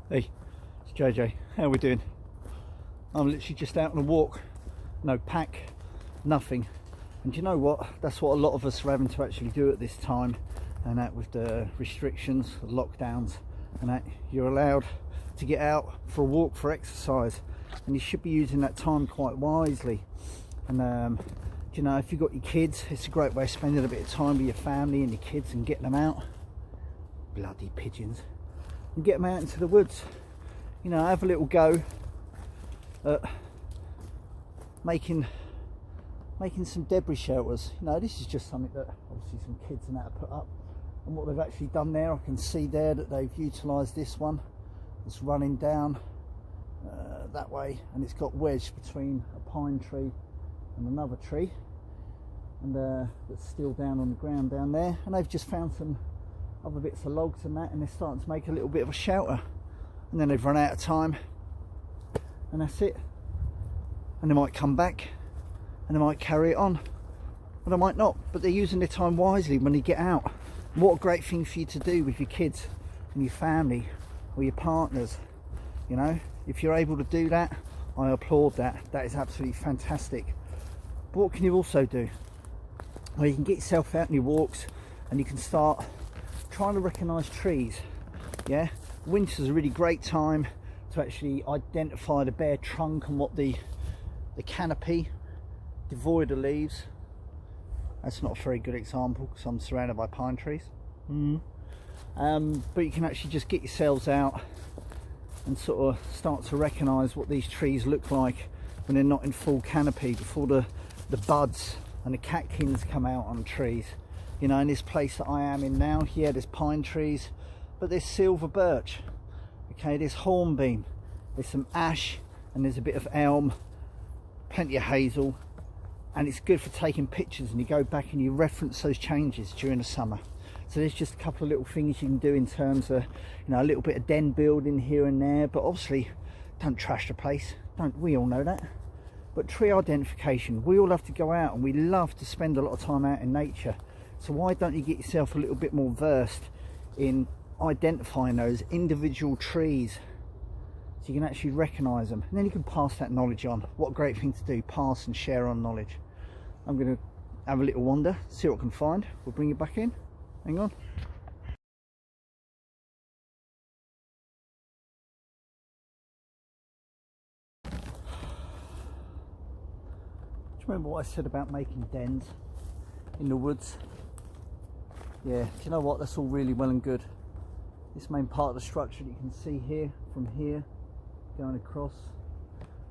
Hey, it's JJ. How are we doing? I'm literally just out on a walk. No pack, nothing. And you know what? That's what a lot of us are having to actually do at this time. And that with the restrictions, the lockdowns, and that you're allowed to get out for a walk, for exercise. And you should be using that time quite wisely. And you know, if you've got your kids, it's a great way of spending a bit of time with your family and your kids and getting them out. Bloody pigeons. And get them out into the woods. You know, have a little go at making some debris shelters. You know, this is just something that obviously some kids and that have put up. And what they've actually done there, I can see there that they've utilised this one. It's running down that way, and it's got wedged between a pine tree and another tree, and that's still down on the ground down there. And they've just found some other bits of logs and that, and they're starting to make a little bit of a shelter. And then they've run out of time, and that's it. And they might come back and they might carry it on, or they might not, but they're using their time wisely when they get out. What a great thing for you to do with your kids and your family or your partners. You know, if you're able to do that, I applaud that. That is absolutely fantastic. But what can you also do? Well, you can get yourself out on your walks, and you can start trying to recognise trees. Yeah, winter's a really great time to actually identify the bare trunk and what the canopy devoid of leaves. That's not a very good example because I'm surrounded by pine trees. But you can actually just get yourselves out and sort of start to recognise what these trees look like when they're not in full canopy, before the buds and the catkins come out on trees. You know, in this place that I am in now, yeah, there's pine trees, but there's silver birch, okay, there's hornbeam, there's some ash, and there's a bit of elm, plenty of hazel. And it's good for taking pictures, and you go back and you reference those changes during the summer. So there's just a couple of little things you can do in terms of, you know, a little bit of den building here and there, but obviously don't trash the place. Don't, we all know that. But tree identification, we all have to go out, and we love to spend a lot of time out in nature. So why don't you get yourself a little bit more versed in identifying those individual trees, so you can actually recognise them, and then you can pass that knowledge on. What a great thing to do, pass and share on knowledge. I'm going to have a little wander, see what I can find. We'll bring it back in. Hang on. Do you remember what I said about making dens in the woods? Yeah, do you know what? That's all really well and good. This main part of the structure that you can see here, from here going across,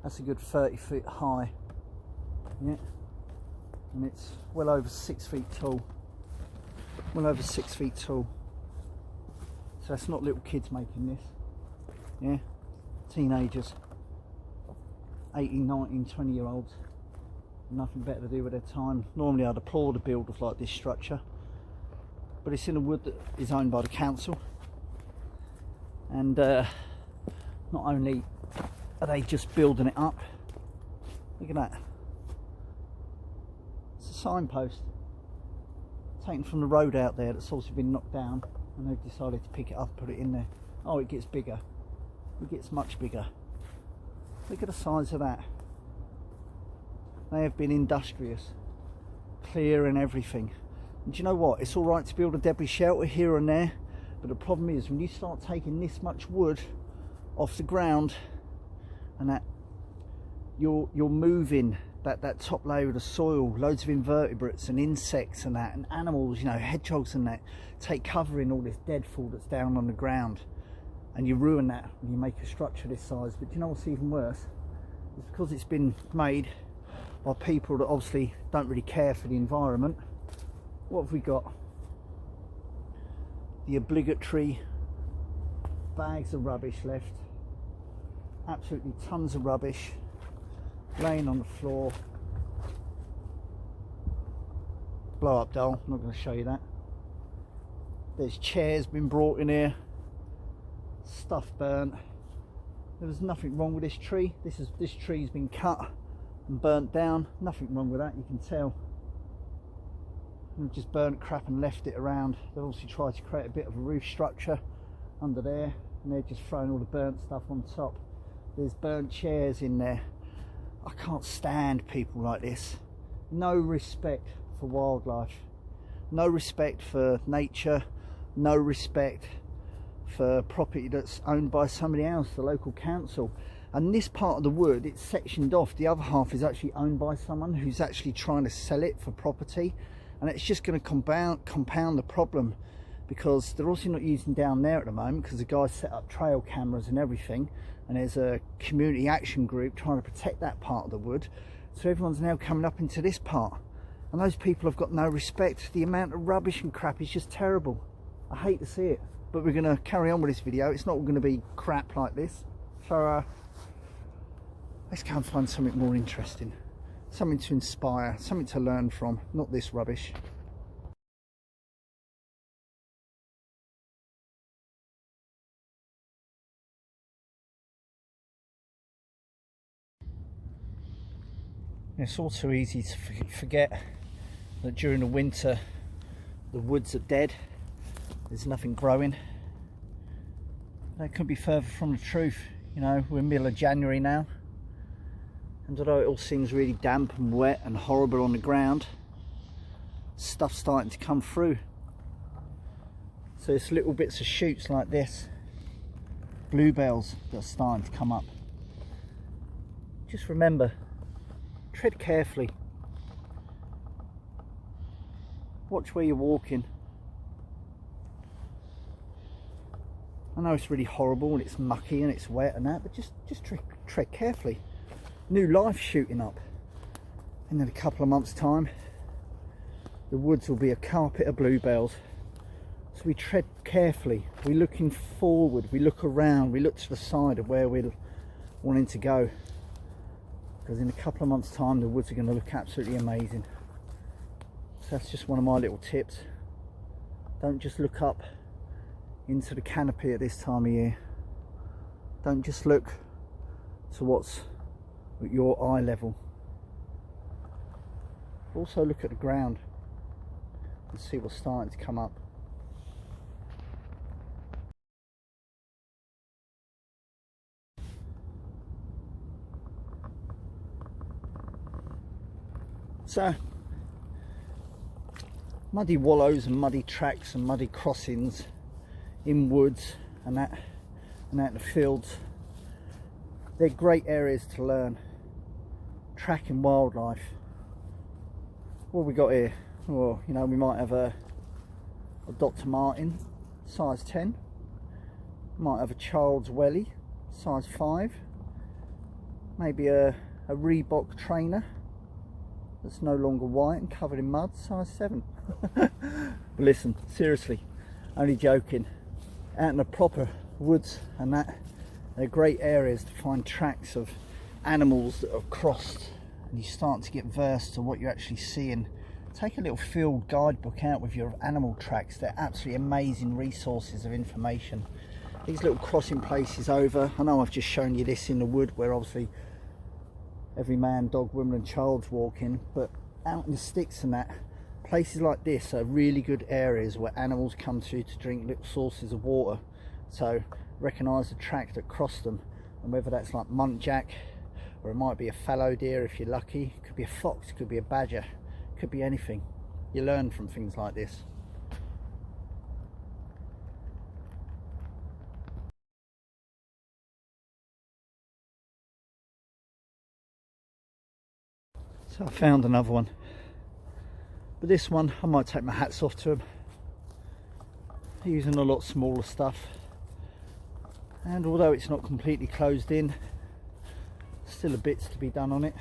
that's a good 30 feet high. Yeah, and it's well over 6 feet tall. Well over 6 feet tall. So that's not little kids making this. Yeah, teenagers, 18, 19, 20-year-olds. Nothing better to do with their time. Normally I'd applaud a build of like this structure, but it's in a wood that is owned by the council. And not only are they just building it up, look at that, it's a signpost taken from the road out there that's also been knocked down, and they've decided to pick it up, put it in there. Oh, it gets bigger, it gets much bigger. Look at the size of that. They have been industrious, clear and everything. And do you know what, it's all right to build a debris shelter here and there, but the problem is when you start taking this much wood off the ground, and that you're moving that top layer of the soil, loads of invertebrates and insects and that, and animals, you know, hedgehogs and that, take cover in all this deadfall that's down on the ground, and you ruin that when you make a structure this size. But do you know what's even worse? It's because it's been made by people that obviously don't really care for the environment. What have we got? The obligatory bags of rubbish left. Absolutely tons of rubbish laying on the floor. Blow up doll, I'm not going to show you that. There's chairs been brought in here, stuff burnt. There's nothing wrong with this tree. This tree's been cut and burnt down. Nothing wrong with that, you can tell. They've just burnt crap and left it around. They've obviously tried to create a bit of a roof structure under there. and they're just throwing all the burnt stuff on top. There's burnt chairs in there. I can't stand people like this. No respect for wildlife, no respect for nature, no respect for property that's owned by somebody else, the local council. And this part of the wood, it's sectioned off. The other half is actually owned by someone who's actually trying to sell it for property, and it's just going to compound the problem, because they're also not using down there at the moment because the guys set up trail cameras and everything, and there's a community action group trying to protect that part of the wood. So everyone's now coming up into this part, and those people have got no respect. The amount of rubbish and crap is just terrible. I hate to see it, but we're going to carry on with this video. It's not going to be crap like this. So let's go and find something more interesting, something to inspire, something to learn from, not this rubbish. It's also easy to forget that during the winter the woods are dead, there's nothing growing. That couldn't be further from the truth. You know, we're middle of January now, and although it all seems really damp and wet and horrible on the ground, stuff's starting to come through. So it's little bits of shoots like this, bluebells that are starting to come up. Just remember, tread carefully, watch where you're walking. I know it's really horrible and it's mucky and it's wet and that, but just tread carefully. New life shooting up, and in a couple of months time the woods will be a carpet of bluebells. So we tread carefully, we're looking forward, we look around, we look to the side of where we're wanting to go, because in a couple of months time the woods are going to look absolutely amazing. So that's just one of my little tips. Don't just look up into the canopy at this time of year. Don't just look to what's at your eye level. Also look at the ground and see what's starting to come up. So, muddy wallows and muddy tracks and muddy crossings in woods and out in the fields, they're great areas to learn tracking wildlife. What have we got here? Well, you know, we might have a Dr. Martin size 10, might have a Child's Welly size 5, maybe a Reebok trainer that's no longer white and covered in mud, size 7. But listen, seriously, only joking. Out in the proper woods and that, they're great areas to find tracks of animals that have crossed, and you start to get versed to what you're actually seeing. Take a little field guidebook out with your animal tracks. They're absolutely amazing resources of information. These little crossing places over, I know I've just shown you this in the wood where obviously every man, dog, woman and child's walking, but out in the sticks and that, places like this are really good areas where animals come to drink little sources of water. So recognise the track that crossed them, and whether that's like muntjac, or it might be a fallow deer if you're lucky, it could be a fox, it could be a badger, it could be anything. You learn from things like this. So I found another one, but this one I might take my hats off to him. They're using a lot smaller stuff, and although it's not completely closed in, still a bits to be done on it.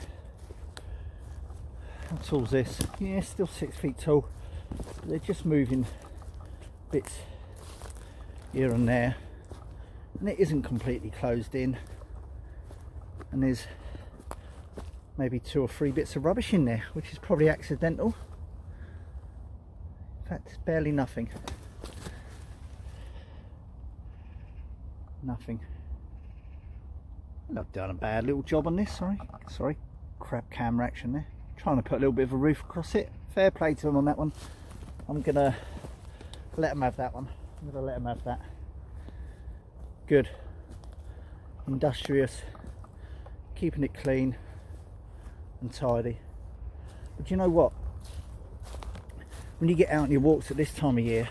How tall's this? Yeah, still 6 feet tall, but they're just moving bits here and there, and it isn't completely closed in, and there's maybe 2 or 3 bits of rubbish in there, which is probably accidental. In fact, barely nothing. Nothing. And I've done a bad little job on this, sorry, crap camera action there. Trying to put a little bit of a roof across it. Fair play to them on that one. I'm gonna let them have that one. I'm gonna let them have that. Good. Industrious, keeping it clean and tidy. But you know what? When you get out on your walks at this time of year,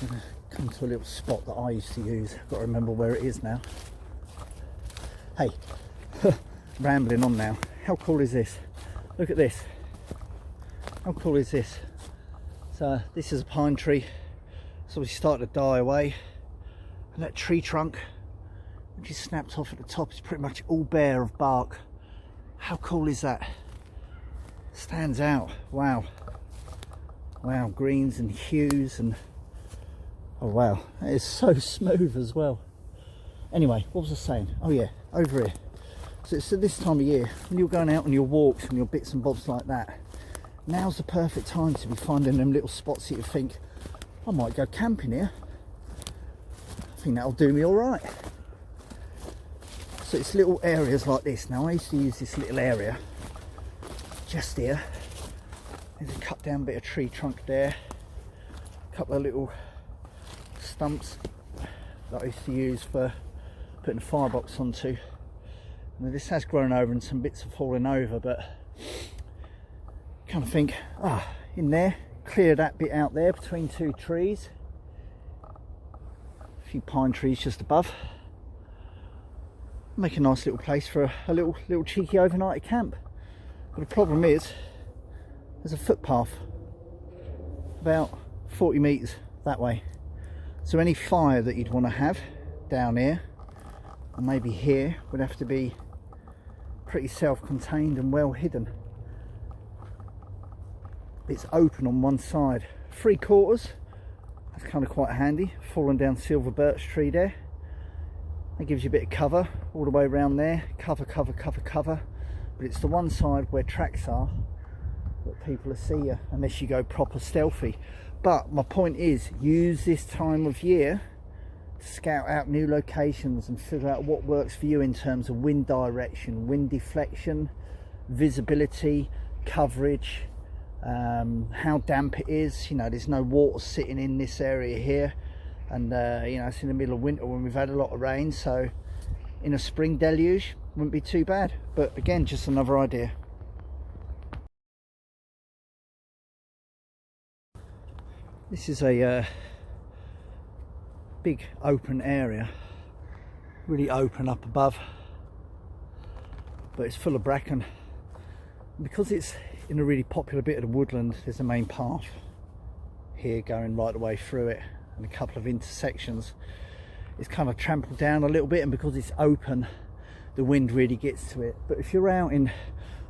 I'm gonna come to a little spot that I used to use. I've got to remember where it is now. Hey, rambling on now. How cool is this? Look at this. How cool is this? So this is a pine tree. It's obviously starting to die away. And that tree trunk, which is snapped off at the top, is pretty much all bare of bark. How cool is that? Stands out. Wow. Wow, greens and hues and oh wow, that is so smooth as well. Anyway, what was I saying? Oh yeah, over here. So it's at this time of year, when you're going out on your walks and your bits and bobs like that, now's the perfect time to be finding them little spots that you think, I might go camping here. I think that'll do me all right. So it's little areas like this. Now I used to use this little area just here. There's a cut down bit of tree trunk there, a couple of little stumps that I used to use for putting the firebox onto. Now this has grown over and some bits are falling over, but kind of think, in there, clear that bit out there between two trees, a few pine trees just above, make a nice little place for a little cheeky overnight camp. But the problem is, there's a footpath about 40 metres that way, so any fire that you'd want to have down here and maybe here would have to be pretty self-contained and well hidden. It's open on one side, 3/4, that's kind of quite handy. Fallen down silver birch tree there, that gives you a bit of cover all the way around there, cover, but it's the one side where tracks are that people will see you unless you go proper stealthy. But my point is, use this time of year to scout out new locations and figure out what works for you in terms of wind direction, wind deflection, visibility, coverage, how damp it is. You know, there's no water sitting in this area here, and you know, it's in the middle of winter when we've had a lot of rain, so in a spring deluge wouldn't be too bad. But again, just another idea. This is a big open area, really open up above, but it's full of bracken. Because it's in a really popular bit of the woodland, there's a main path here going right the way through it, and a couple of intersections. It's kind of trampled down a little bit, and because it's open, the wind really gets to it. But if you're out in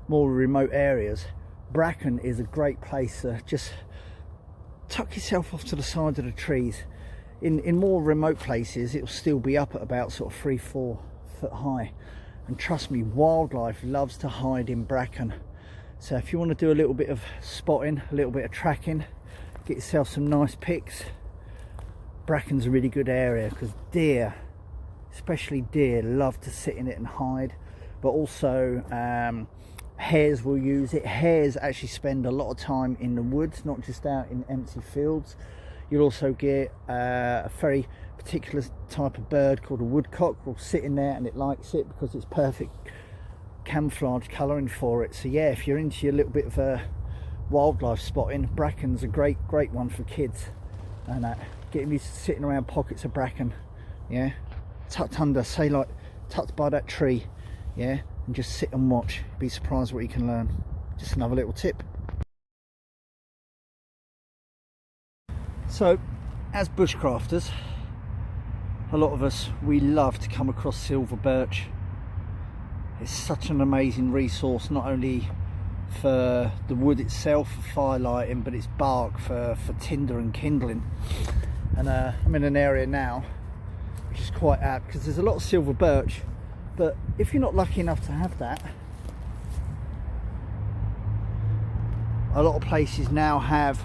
more remote areas, bracken is a great place to just tuck yourself off to the side of the trees. In more remote places, it'll still be up at about sort of 3-4 foot high, and trust me, wildlife loves to hide in bracken. So if you want to do a little bit of spotting, a little bit of tracking, get yourself some nice pics, bracken's a really good area, because deer, especially deer, love to sit in it and hide. But also hares will use it. Hares actually spend a lot of time in the woods, not just out in empty fields. You'll also get a very particular type of bird called a woodcock will sit in there, and it likes it because it's perfect camouflage colouring for it. So yeah, if you're into a little bit of wildlife spotting, bracken's a great one for kids, and get them used to sitting around pockets of bracken, yeah, tucked under, say like tucked by that tree, yeah, and just sit and watch. You'd be surprised what you can learn. Just another little tip. So as bushcrafters, a lot of us, we love to come across silver birch. It's such an amazing resource, not only for the wood itself for fire lighting, but its bark for tinder and kindling. And I'm in an area now which is quite apt, because there's a lot of silver birch, but if you're not lucky enough to have that, a lot of places now have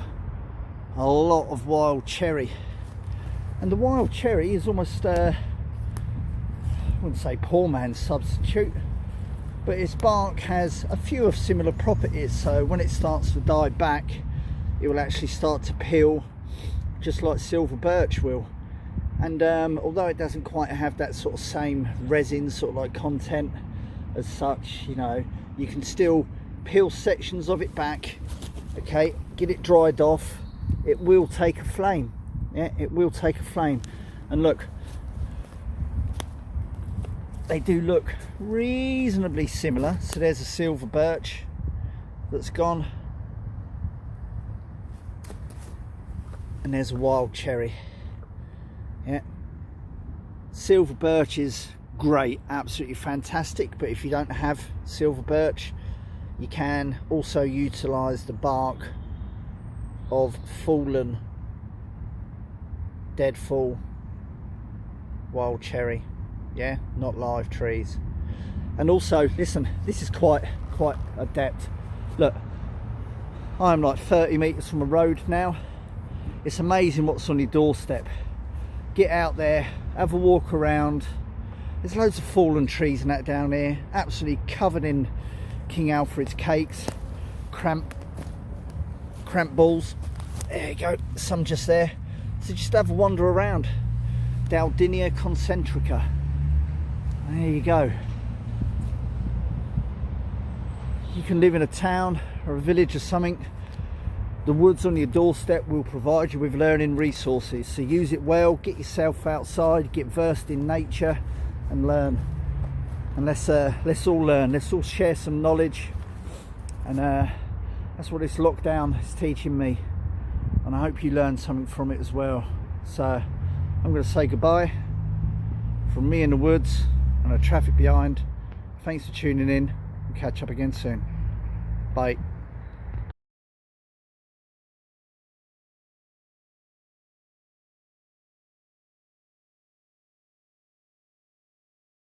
a lot of wild cherry. And the wild cherry is almost I wouldn't say poor man's substitute, but its bark has a few of similar properties. So when it starts to die back, it will actually start to peel just like silver birch will. And although it doesn't quite have that sort of same resin sort of like content as such, you know, you can still peel sections of it back, okay, get it dried off. It will take a flame. Yeah, it will take a flame. And look, they do look reasonably similar. So there's a silver birch that's gone, and there's a wild cherry. Yeah, silver birch is great, absolutely fantastic, but if you don't have silver birch, you can also utilize the bark of fallen, dead fall wild cherry. Yeah, not live trees. And also, listen, this is quite a depth. Look, I'm like 30 meters from a road now. It's amazing what's on your doorstep. Get out there, have a walk around. There's loads of fallen trees and that down here, absolutely covered in King Alfred's cakes, cramp balls. There you go, some just there. So just have a wander around. Daldinia concentrica. There you go. You can live in a town or a village or something. The woods on your doorstep will provide you with learning resources. So use it well, get yourself outside, get versed in nature and learn. And let's all learn, let's all share some knowledge. And that's what this lockdown is teaching me. And I hope you learned something from it as well. So I'm going to say goodbye from me in the woods and the traffic behind. Thanks for tuning in. We'll catch up again soon. Bye.